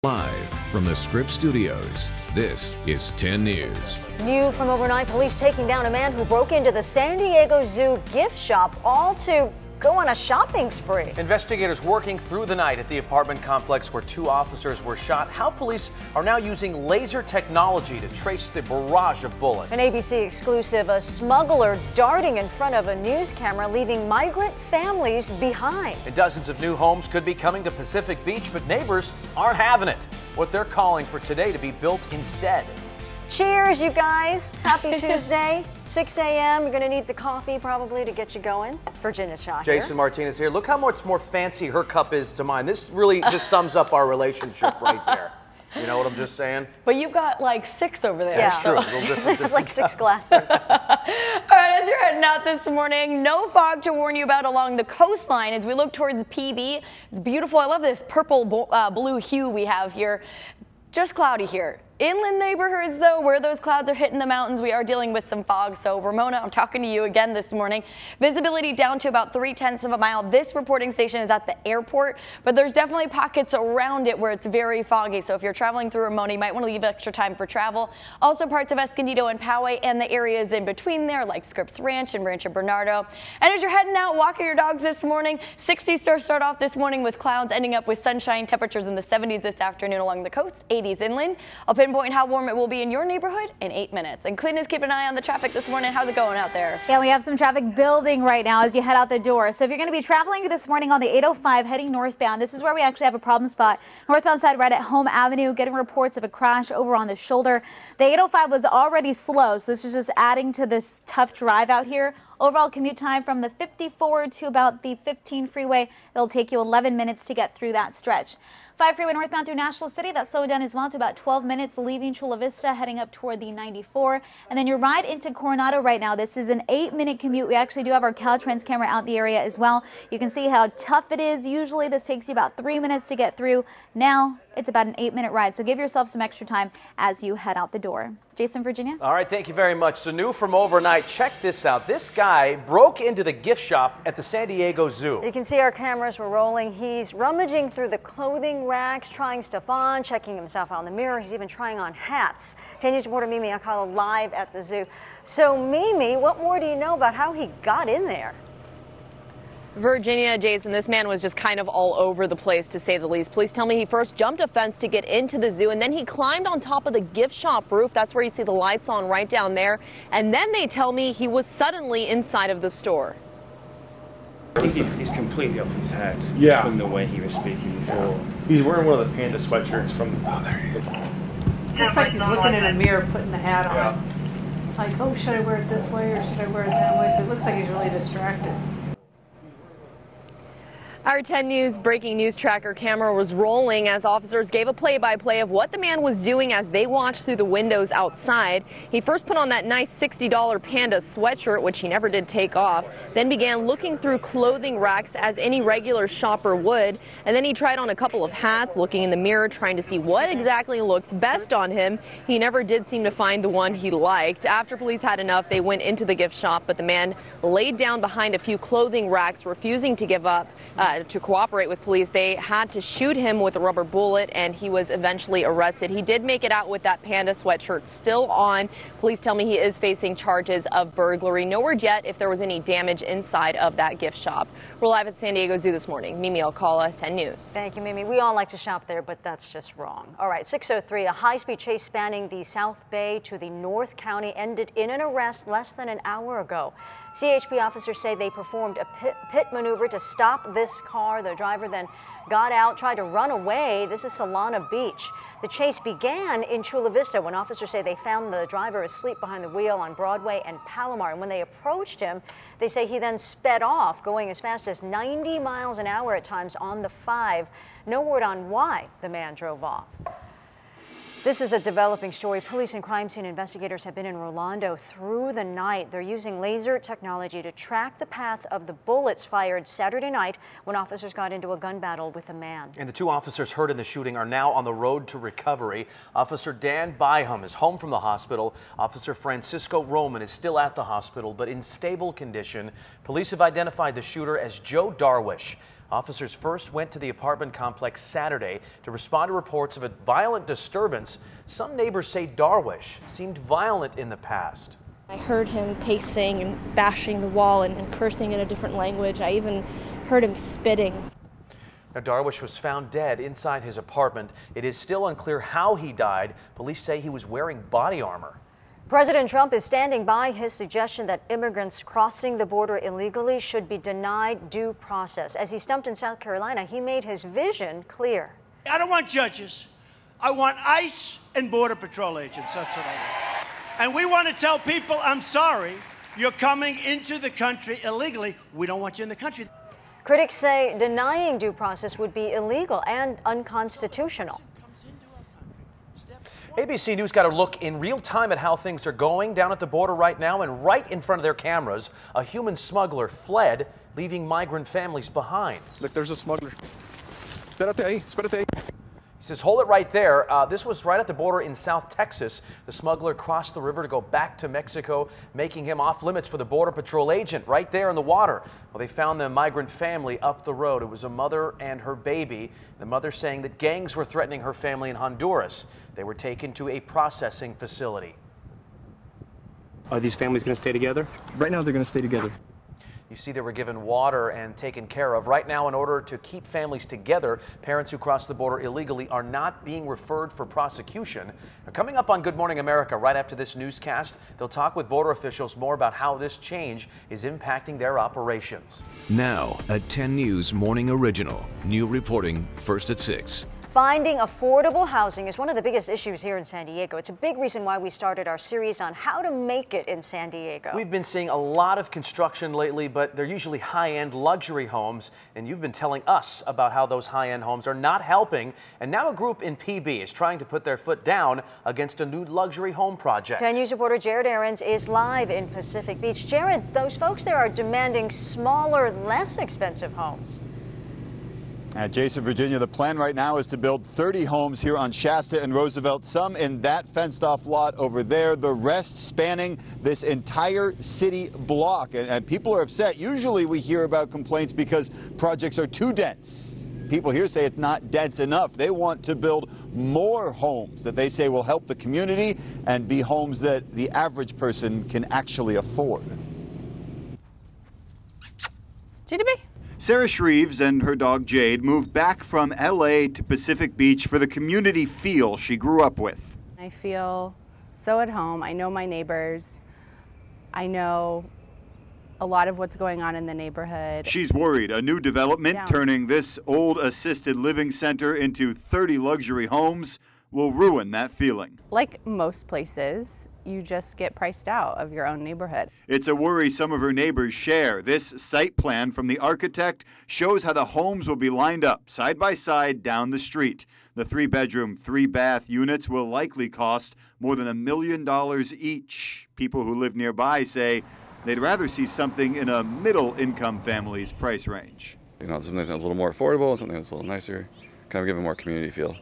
Live from the Scripps Studios, this is 10 News. New from overnight, police taking down a man who broke into the San Diego Zoo gift shop, all to go on a shopping spree. Investigators working through the night at the apartment complex where two officers were shot. How police are now using laser technology to trace the barrage of bullets. An ABC exclusive, a smuggler darting in front of a news camera, leaving migrant families behind. And dozens of new homes could be coming to Pacific Beach, but neighbors aren't having it. What they're calling for today to be built instead. Cheers, you guys. Happy Tuesday. 6 a.m. You're going to need the coffee probably to get you going. Virginia Shaw here. Jason Martinez here. Look how much more fancy her cup is to mine. This really just sums up our relationship right there. You know what I'm just saying? But you've got like 6 over there. Yeah. That's true. There's like 6 glasses. All right, as you're heading out this morning, no fog to warn you about along the coastline as we look towards PB. It's beautiful. I love this purple blue hue we have here. Just cloudy here. Inland neighborhoods, though, where those clouds are hitting the mountains, we are dealing with some fog. So, Ramona, I'm talking to you again this morning. Visibility down to about 0.3 of a mile. This reporting station is at the airport, but there's definitely pockets around it where it's very foggy. So, if you're traveling through Ramona, you might want to leave extra time for travel. Also, parts of Escondido and Poway and the areas in between there, like Scripps Ranch and Rancho Bernardo. And as you're heading out, walking your dogs this morning, 60s start off this morning with clouds, ending up with sunshine. Temperatures in the 70s this afternoon along the coast, 80s inland. I'll pinpoint how warm it will be in your neighborhood in 8 minutes. And Cletus, keep an eye on the traffic this morning. How's it going out there? Yeah, we have some traffic building right now as you head out the door. So if you're going to be traveling this morning on the 805 heading northbound, this is where we actually have a problem spot. Northbound side right at Home Avenue, getting reports of a crash over on the shoulder. The 805 was already slow, so this is just adding to this tough drive out here. Overall commute time from the 54 to about the 15 freeway, it'll take you 11 minutes to get through that stretch. 5 freeway northbound through National City, that's slowing down as well to about 12 minutes, leaving Chula Vista, heading up toward the 94. And then your ride into Coronado right now, this is an 8-minute commute. We actually do have our Caltrans camera out the area as well. You can see how tough it is. Usually this takes you about 3 minutes to get through. Now it's about an 8-minute ride, so give yourself some extra time as you head out the door. Jason, Virginia. All right, thank you very much. So new from overnight, check this out. This guy broke into the gift shop at the San Diego Zoo. You can see our cameras were rolling. He's rummaging through the clothing racks, trying stuff on, checking himself out in the mirror. He's even trying on hats. 10 News reporter Mimi Alcala live at the zoo. So Mimi, what more do you know about how he got in there? Virginia, Jason, this man was just kind of all over the place, to say the least. Police tell me he first jumped a fence to get into the zoo, and then he climbed on top of the gift shop roof. That's where you see the lights on right down there. And then they tell me he was suddenly inside of the store. I think he's completely off his head. Yeah. Just from the way he was speaking before. He's wearing one of the panda sweatshirts from. Oh, there he is. Looks like he's looking in a mirror, putting the hat on. Like, oh, should I wear it this way or should I wear it that way? So it looks like he's really distracted. Our 10 News breaking news tracker camera was rolling as officers gave a play-by-play of what the man was doing as they watched through the windows outside. He first put on that nice $60 panda sweatshirt, which he never did take off, then began looking through clothing racks as any regular shopper would. And then he tried on a couple of hats, looking in the mirror, trying to see what exactly looks best on him. He never did seem to find the one he liked. After police had enough, they went into the gift shop, but the man laid down behind a few clothing racks, refusing to give up. To cooperate with police, they had to shoot him with a rubber bullet, and he was eventually arrested. He did make it out with that panda sweatshirt still on. Police tell me he is facing charges of burglary. No word yet if there was any damage inside of that gift shop. We're live at San Diego Zoo this morning. Mimi Alcala, 10 News. Thank you, Mimi. We all like to shop there, but that's just wrong. All right, 6:03, a high-speed chase spanning the South Bay to the North County ended in an arrest less than an hour ago. CHP officers say they performed a pit maneuver to stop this car. The driver then got out, tried to run away. This is Solana Beach. The chase began in Chula Vista when officers say they found the driver asleep behind the wheel on Broadway and Palomar. And when they approached him, they say he then sped off, going as fast as 90 miles an hour at times on the 5. No word on why the man drove off. This is a developing story. Police and crime scene investigators have been in Rolando through the night. They're using laser technology to track the path of the bullets fired Saturday night when officers got into a gun battle with a man. And the two officers hurt in the shooting are now on the road to recovery. Officer Dan Byham is home from the hospital. Officer Francisco Roman is still at the hospital, but in stable condition. Police have identified the shooter as Joe Darwish. Officers first went to the apartment complex Saturday to respond to reports of a violent disturbance. Some neighbors say Darwish seemed violent in the past. I heard him pacing and bashing the wall and cursing in a different language. I even heard him spitting. Now, Darwish was found dead inside his apartment. It is still unclear how he died. Police say he was wearing body armor. President Trump is standing by his suggestion that immigrants crossing the border illegally should be denied due process. As he stumped in South Carolina, he made his vision clear. I don't want judges. I want ICE and Border Patrol agents. That's what I want. And we want to tell people, I'm sorry, you're coming into the country illegally. We don't want you in the country. Critics say denying due process would be illegal and unconstitutional. ABC News got a look in real time at how things are going down at the border right now, and right in front of their cameras, a human smuggler fled, leaving migrant families behind. Look, there's a smuggler. Espérate ahí, espérate ahí. He says, hold it right there. This was right at the border in South Texas. The smuggler crossed the river to go back to Mexico, making him off limits for the Border Patrol agent right there in the water. Well, they found the migrant family up the road. It was a mother and her baby. The mother saying that gangs were threatening her family in Honduras. They were taken to a processing facility. Are these families going to stay together? Right now, they're going to stay together. You see, they were given water and taken care of. Right now, in order to keep families together, parents who cross the border illegally are not being referred for prosecution. Now, coming up on Good Morning America, right after this newscast, they'll talk with border officials more about how this change is impacting their operations. Now, a 10 News Morning Original. New reporting first at 6. Finding affordable housing is one of the biggest issues here in San Diego. It's a big reason why we started our series on how to make it in San Diego. We've been seeing a lot of construction lately, but they're usually high-end luxury homes, and you've been telling us about how those high-end homes are not helping. And now a group in PB is trying to put their foot down against a new luxury home project. 10 News reporter Jared Aarons is live in Pacific Beach. Jared, those folks there are demanding smaller, less expensive homes. At Jason, Virginia, the plan right now is to build 30 homes here on Shasta and Roosevelt, some in that fenced-off lot over there, the rest spanning this entire city block. And people are upset. Usually we hear about complaints because projects are too dense. People here say it's not dense enough. They want to build more homes that they say will help the community and be homes that the average person can actually afford. GDB. Sarah Shreves and her dog Jade moved back from L.A. to Pacific Beach for the community feel she grew up with. I feel so at home. I know my neighbors. I know a lot of what's going on in the neighborhood. She's worried a new development turning this old assisted living center into 30 luxury homes will ruin that feeling. Like most places, you just get priced out of your own neighborhood. It's a worry some of her neighbors share. This site plan from the architect shows how the homes will be lined up side by side down the street. The 3-bedroom, 3-bath units will likely cost more than $1 million each. People who live nearby say they'd rather see something in a middle-income family's price range. You know, something that's a little more affordable, something that's a little nicer, kind of give a more community feel,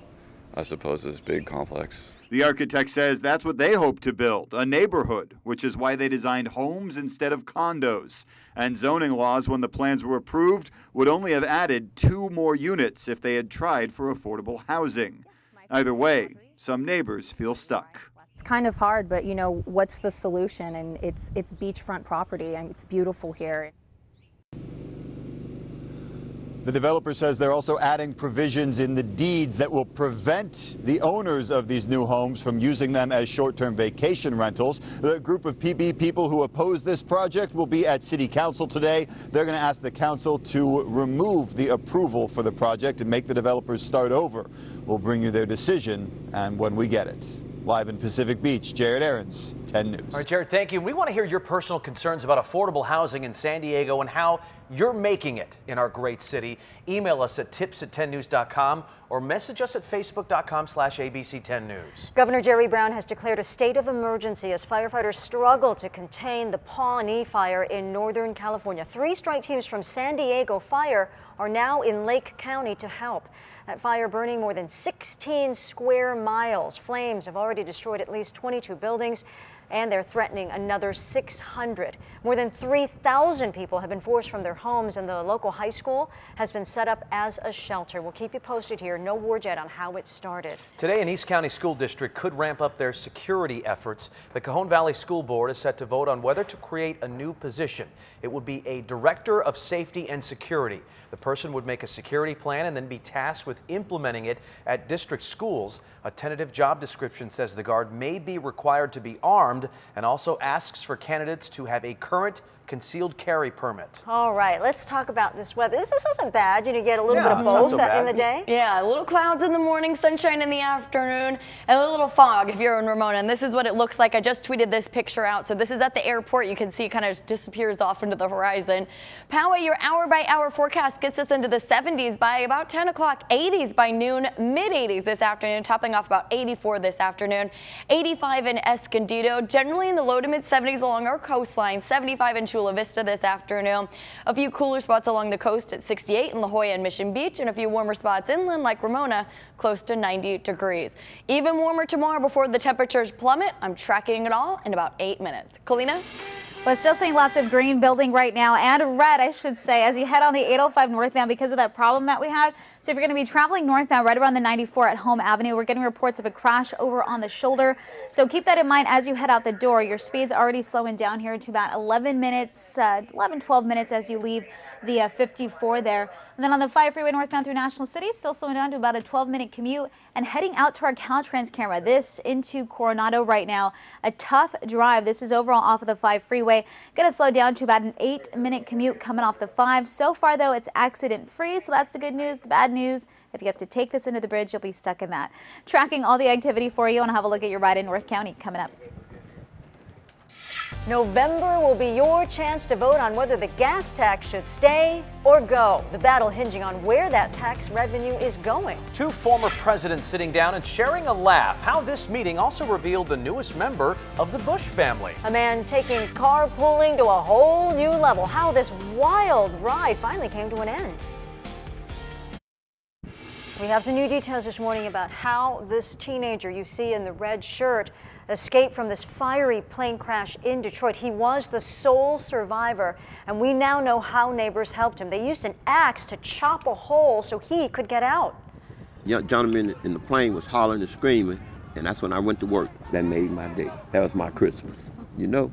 I suppose, this big complex. The architect says that's what they hope to build, a neighborhood, which is why they designed homes instead of condos. And zoning laws, when the plans were approved, would only have added 2 more units if they had tried for affordable housing. Either way, some neighbors feel stuck. It's kind of hard, but you know, what's the solution? And it's beachfront property, and it's beautiful here. The developer says they're also adding provisions in the deeds that will prevent the owners of these new homes from using them as short-term vacation rentals. The group of PB people who oppose this project will be at City Council today. They're going to ask the council to remove the approval for the project and make the developers start over. We'll bring you their decision and when we get it. Live in Pacific Beach, Jared Aarons, 10 News. All right, Jared, thank you. We want to hear your personal concerns about affordable housing in San Diego and how you're making it in our great city. Email us at tips@10news.com or message us at facebook.com/ABC10News. Governor Jerry Brown has declared a state of emergency as firefighters struggle to contain the Pawnee fire in Northern California. 3 strike teams from San Diego Fire are now in Lake County to help. That fire burning more than 16 square miles. Flames have already destroyed at least 22 buildings. and they're threatening another 600. More than 3,000 people have been forced from their homes, and the local high school has been set up as a shelter. We'll keep you posted here. No word yet on how it started. Today, an East County school district could ramp up their security efforts. The Cajon Valley School Board is set to vote on whether to create a new position. It would be a Director of Safety and Security. The person would make a security plan and then be tasked with implementing it at district schools. A tentative job description says the guard may be required to be armed and also asks for candidates to have a current concealed carry permit. All right, let's talk about this weather. This isn't bad. You get a little bit of both in the day. Yeah, little clouds in the morning, sunshine in the afternoon, and a little fog if you're in Ramona. And this is what it looks like. I just tweeted this picture out. So this is at the airport. You can see it kind of disappears off into the horizon. Poway, your hour-by-hour forecast gets us into the 70s by about 10 o'clock, 80s by noon, mid-80s this afternoon, topping off about 84 this afternoon, 85 in Escondido, generally in the low to mid-70s along our coastline, 75 in Chula Vista this afternoon. A few cooler spots along the coast at 68 in La Jolla and Mission Beach, and a few warmer spots inland like Ramona, close to 90 degrees. Even warmer tomorrow before the temperatures plummet. I'm tracking it all in about 8 minutes. Kalina? But still seeing lots of green building right now, and red, I should say, as you head on the 805 northbound because of that problem that we had. So if you're going to be traveling northbound right around the 94 at Home Avenue, we're getting reports of a crash over on the shoulder. So keep that in mind as you head out the door. Your speed's already slowing down here to about 12 minutes as you leave the 54 there. And then on the 5 freeway northbound through National City, still slowing down to about a 12-minute commute. And heading out to our Caltrans camera, this into Coronado right now. A tough drive. This is overall off of the 5 freeway. Going to slow down to about an 8-minute commute coming off the 5. So far, though, it's accident-free, so that's the good news. The bad news, if you have to take this into the bridge, you'll be stuck in that. Tracking all the activity for you, and have a look at your ride in North County coming up. November will be your chance to vote on whether the gas tax should stay or go. The battle hinging on where that tax revenue is going. Two former presidents sitting down and sharing a laugh. How this meeting also revealed the newest member of the Bush family. A man taking carpooling to a whole new level. How this wild ride finally came to an end. We have some new details this morning about how this teenager you see in the red shirt escaped from this fiery plane crash in Detroit. He was the sole survivor, and we now know how neighbors helped him. They used an axe to chop a hole so he could get out. Young gentleman in the plane was hollering and screaming, and that's when I went to work. That made my day. That was my Christmas, you know.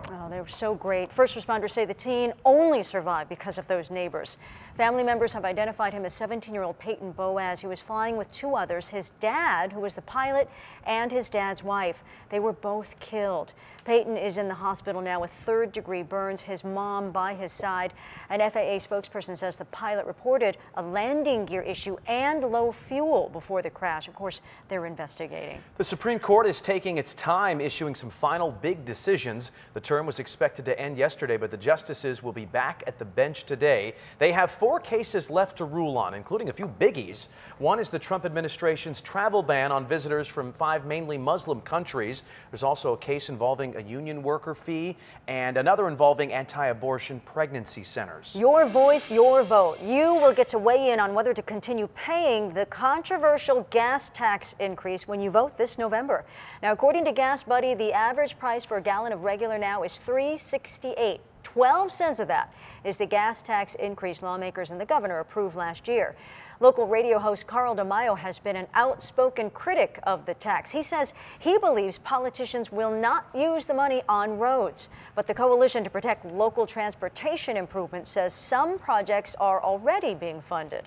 Oh, they were so great. First responders say the teen only survived because of those neighbors. Family members have identified him as 17-year-old Peyton Boaz. He was flying with two others, his dad, who was the pilot, and his dad's wife. They were both killed. Peyton is in the hospital now with third-degree burns, his mom by his side. An FAA spokesperson says the pilot reported a landing gear issue and low fuel before the crash. Of course, they're investigating. The Supreme Court is taking its time issuing some final big decisions. The term was expected to end yesterday, but the justices will be back at the bench today. They have 4 cases left to rule on, including a few biggies. One is the Trump administration's travel ban on visitors from 5 mainly Muslim countries. There's also a case involving a union worker fee and another involving anti-abortion pregnancy centers. Your voice, your vote. You will get to weigh in on whether to continue paying the controversial gas tax increase when you vote this November. Now, according to Gas Buddy, the average price for a gallon of regular now is $3.68. 12 cents of that is the gas tax increase lawmakers and the governor approved last year. Local radio host Carl DeMaio has been an outspoken critic of the tax. He says he believes politicians will not use the money on roads. But the Coalition to Protect Local Transportation Improvements says some projects are already being funded.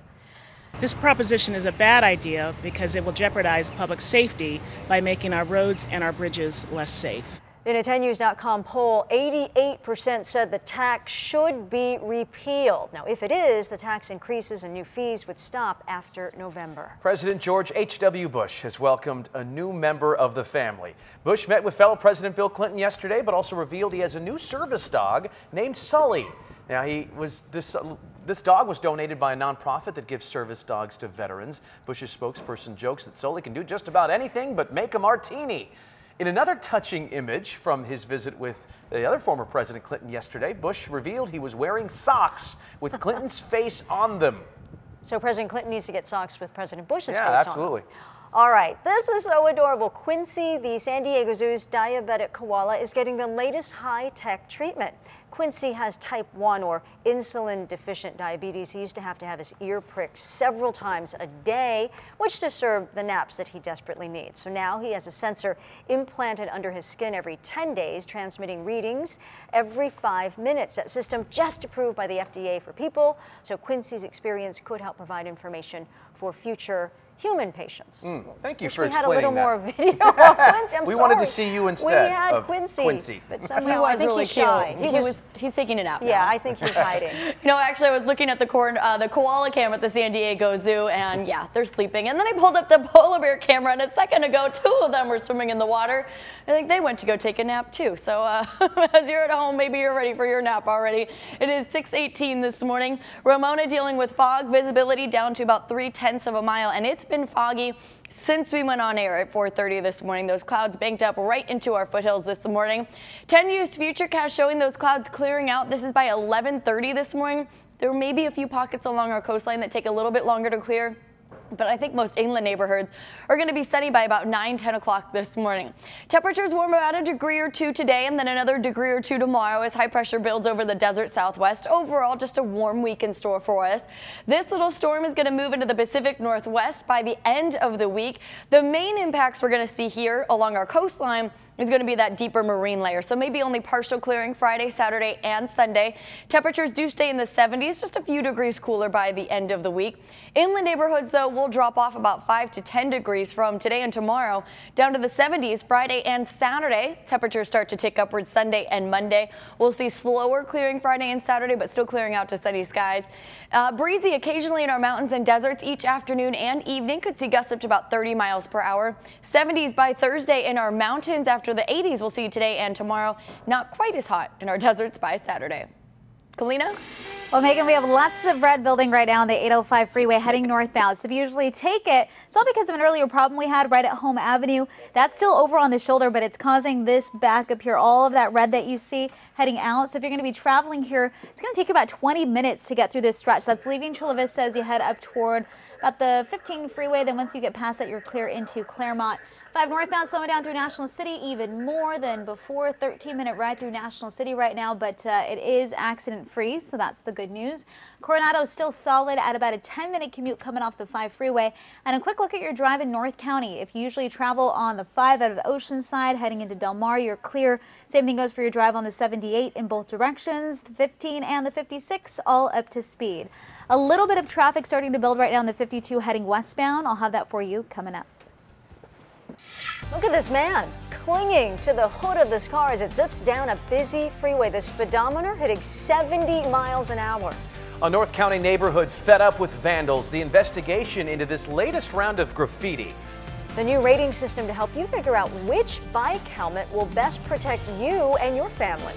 This proposition is a bad idea because it will jeopardize public safety by making our roads and our bridges less safe. In a 10news.com poll, 88% said the tax should be repealed. Now, if it is, the tax increases and new fees would stop after November. President George H.W. Bush has welcomed a new member of the family. Bush met with fellow President Bill Clinton yesterday, but also revealed he has a new service dog named Sully. Now, this dog was donated by a nonprofit that gives service dogs to veterans. Bush's spokesperson jokes that Sully can do just about anything but make a martini. In another touching image from his visit with the other former President Clinton yesterday, Bush revealed he was wearing socks with Clinton's face on them. So President Clinton needs to get socks with President Bush's face on. Yeah, absolutely. All right, this is so adorable. Quincy, the San Diego Zoo's diabetic koala, is getting the latest high-tech treatment. Quincy has type 1 or insulin-deficient diabetes. He used to have his ear pricked several times a day, which disturbed the naps that he desperately needs. So now he has a sensor implanted under his skin every 10 days, transmitting readings every 5 minutes. That system just approved by the FDA for people, so Quincy's experience could help provide information for future human patients. Thank you Wish for we had a explaining little that. more video of Quincy. We wanted to see you instead We had of Quincy. But somehow He was I think really he's shy. cute. He's taking a nap now. Yeah, I think he's hiding. You know, actually, I was looking at the koala cam at the San Diego Zoo, and yeah, they're sleeping. And then I pulled up the polar bear camera, and a second ago, 2 of them were swimming in the water. I think they went to go take a nap too. So as you're at home, maybe you're ready for your nap already. It is 6:18 this morning. Ramona dealing with fog, visibility down to about 0.3 of a mile, and it's been foggy since we went on air at 4:30 this morning. Those clouds banked up right into our foothills this morning. 10 News Futurecast showing those clouds clearing out. This is by 11:30 this morning. There may be a few pockets along our coastline that take a little bit longer to clear, but I think most inland neighborhoods are going to be sunny by about 9-10 o'clock this morning. Temperatures warm about a degree or 2 today, and then another degree or 2 tomorrow as high pressure builds over the desert southwest. Overall, just a warm week in store for us. This little storm is going to move into the Pacific Northwest by the end of the week. The main impacts we're going to see here along our coastline is going to be that deeper marine layer. So maybe only partial clearing Friday, Saturday, and Sunday. Temperatures do stay in the 70s, just a few degrees cooler by the end of the week. Inland neighborhoods, though, will drop off about 5 to 10 degrees from today and tomorrow down to the 70s Friday and Saturday. Temperatures start to tick upwards Sunday and Monday. We'll see slower clearing Friday and Saturday, but still clearing out to sunny skies. Breezy occasionally in our mountains and deserts each afternoon and evening. Could see gusts up to about 30 miles per hour. 70s by Thursday in our mountains. After the 80s we'll see today and tomorrow. Not quite as hot in our deserts by Saturday. Kalina? Well, Megan, we have lots of red building right now on the 805 freeway heading northbound. So if you usually take it, it's all because of an earlier problem we had right at Home Avenue. That's still over on the shoulder, but it's causing this back up here, all of that red that you see heading out. So if you're going to be traveling here, it's going to take you about 20 minutes to get through this stretch. That's leaving Chula Vista as you head up toward about the 15 freeway. Then once you get past that, you're clear into Claremont. 5 northbound slowing down through National City even more than before. 13-minute ride through National City right now, but it is accident-free, so that's the good news. Coronado is still solid at about a 10-minute commute coming off the 5 freeway. And a quick look at your drive in North County. If you usually travel on the 5 out of Oceanside heading into Del Mar, you're clear. Same thing goes for your drive on the 78 in both directions. The 15 and the 56 all up to speed. A little bit of traffic starting to build right now on the 52 heading westbound. I'll have that for you coming up. Look at this man clinging to the hood of this car as it zips down a busy freeway. The speedometer hitting 70 miles an hour. A North County neighborhood fed up with vandals. The investigation into this latest round of graffiti. The new rating system to help you figure out which bike helmet will best protect you and your family.